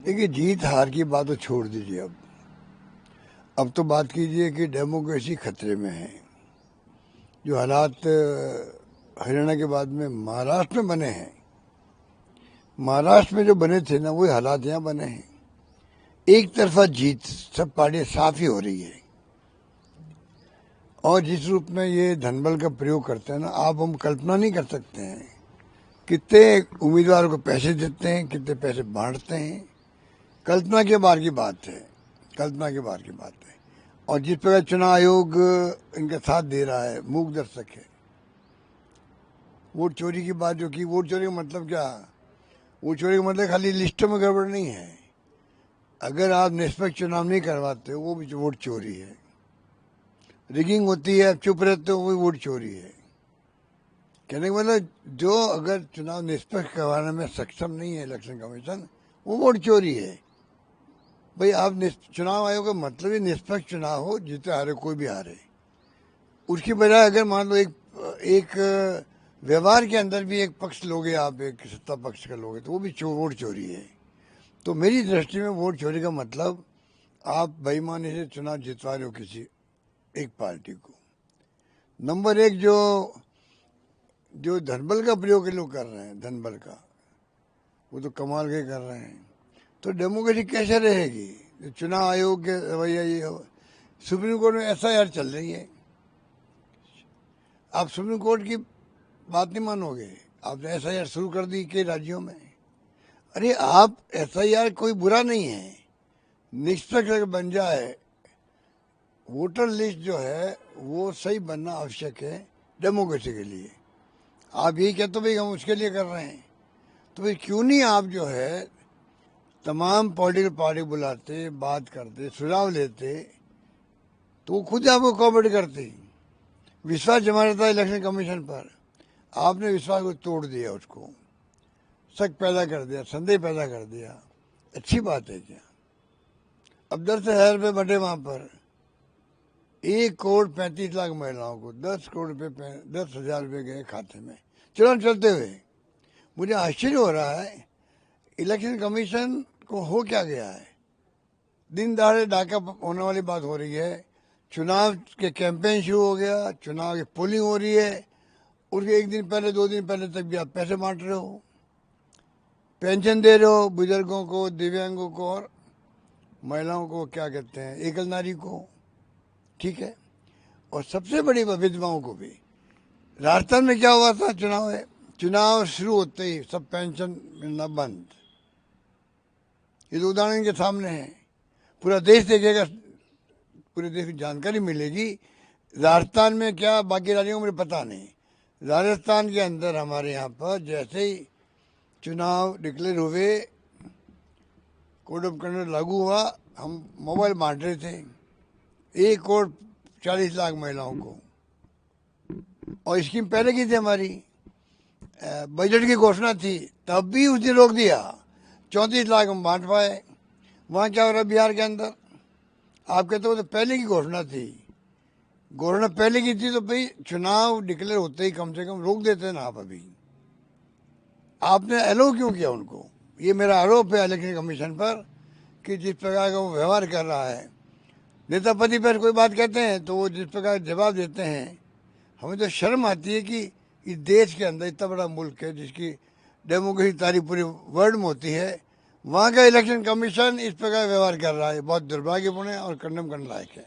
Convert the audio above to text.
देखिए, जीत हार की बात तो छोड़ दीजिए। अब तो बात कीजिए कि डेमोक्रेसी खतरे में है। जो हालात हरियाणा के बाद में महाराष्ट्र में बने हैं, महाराष्ट्र में जो बने थे ना, वही हालात यहाँ बने हैं। एक तरफा जीत सब पार्टियां साफ ही हो रही है। और जिस रूप में ये धनबल का प्रयोग करते हैं ना, आप हम कल्पना नहीं कर सकते हैं कितने उम्मीदवारों को पैसे देते हैं, कितने पैसे बांटते हैं। कल्पना के बाहर की बात है, कल्पना के बाहर की बात है। और जिस प्रकार चुनाव आयोग इनका साथ दे रहा है, मूक दर्शक है। वोट चोरी की बात जो की, वोट चोरी का मतलब क्या? वोट चोरी का मतलब खाली लिस्टों में गड़बड़ नहीं है। अगर आप निष्पक्ष चुनाव नहीं करवाते हो, वो भी वोट चोरी है। रिगिंग होती है, आप चुप रहते हो, वो भी वोट चोरी है। कहने का मतलब, जो अगर चुनाव निष्पक्ष करवाने में सक्षम नहीं है इलेक्शन कमीशन, वो वोट चोरी है। भाई, आप चुनाव आयोग का मतलब ही निष्पक्ष चुनाव हो, जीते हारे कोई भी हारे। उसकी बजाय अगर मान लो एक व्यवहार के अंदर भी एक पक्ष लोगे, आप एक सत्ता पक्ष का लोगे, तो वो भी वोट चोरी है। तो मेरी दृष्टि में वोट चोरी का मतलब, आप बेईमानी से चुनाव जितवा रहे हो किसी एक पार्टी को। नंबर एक, जो धनबल का प्रयोग ये लोग कर रहे हैं, धनबल का, वो तो कमाल के कर रहे हैं। तो डेमोक्रेसी कैसे रहेगी? चुनाव आयोग के रवैया ये हो। सुप्रीम कोर्ट में एफआईआर चल रही है। आप सुप्रीम कोर्ट की बात नहीं मानोगे, आपने एफआईआर शुरू कर दी कई राज्यों में। अरे आप, एफआईआर कोई बुरा नहीं है, निष्पक्ष अगर बन जाए, वोटर लिस्ट जो है वो सही बनना आवश्यक है डेमोक्रेसी के लिए। आप यही कहते हो भाई हम उसके लिए कर रहे हैं, तो फिर क्यों नहीं आप जो है तमाम पॉलिटिकल पार्टी बुलाते, बात करते, सुझाव लेते, तो वो खुद आपको कोऑपरेट करती। विश्वास जमा रहता है इलेक्शन कमीशन पर। आपने विश्वास को तोड़ दिया, उसको शक पैदा कर दिया, संदेह पैदा कर दिया। अच्छी बात है क्या? अब 10,000 रुपये बटे वहां पर 1,35,00,000 महिलाओं को 10 करोड़ रुपये, 10,000 रुपये गए खाते में चुनाव चलते हुए। मुझे आश्चर्य हो रहा है, इलेक्शन कमीशन को हो क्या गया है? दिन दहाड़े डाका होने वाली बात हो रही है। चुनाव के कैंपेन शुरू हो गया, चुनाव की पोलिंग हो रही है, उसके एक दिन पहले, 2 दिन पहले तक भी आप पैसे बांट रहे हो, पेंशन दे रहे हो बुजुर्गों को, दिव्यांगों को, और महिलाओं को, क्या कहते हैं, एकल नारी को। ठीक है। और सबसे बड़ी विधवाओं को भी। राजस्थान में क्या हुआ था? चुनाव शुरू होते ही सब पेंशन मिलना बंद। ये तो उदाहरण के सामने है, पूरा देश देखेगा, पूरे देश की जानकारी मिलेगी। राजस्थान में क्या, बाकी राज्यों में पता नहीं। राजस्थान के अंदर हमारे यहाँ पर जैसे ही चुनाव डिक्लेयर हुए, कोड ऑफ कंडक्ट लागू हुआ, हम मोबाइल बांट रहे थे 1,40,00,000 महिलाओं को। और स्कीम पहले की थी हमारी, बजट की घोषणा थी, तब भी उसने रोक दिया। 34,00,000 हम बांट पाए। वहाँ क्या हो रहा है बिहार के अंदर? आप कहते हो तो पहले की घोषणा थी, घोषणा पहले की थी, तो भाई चुनाव डिक्लेयर होते ही कम से कम रोक देते ना आप। अभी आपने अलो क्यों किया उनको? ये मेरा आरोप है इलेक्शन कमीशन पर कि जिस प्रकार का वो व्यवहार कर रहा है। नेता पति पर कोई बात कहते हैं तो वो जिस प्रकार जवाब देते हैं, हमें तो शर्म आती है कि इस देश के अंदर इतना बड़ा मुल्क है जिसकी डेमोक्रेसी तारीफ पूरी वर्ल्ड में होती है, वहाँ का इलेक्शन कमीशन इस प्रकार व्यवहार कर रहा है। बहुत दुर्भाग्यपूर्ण है और कंडम करने लायक है।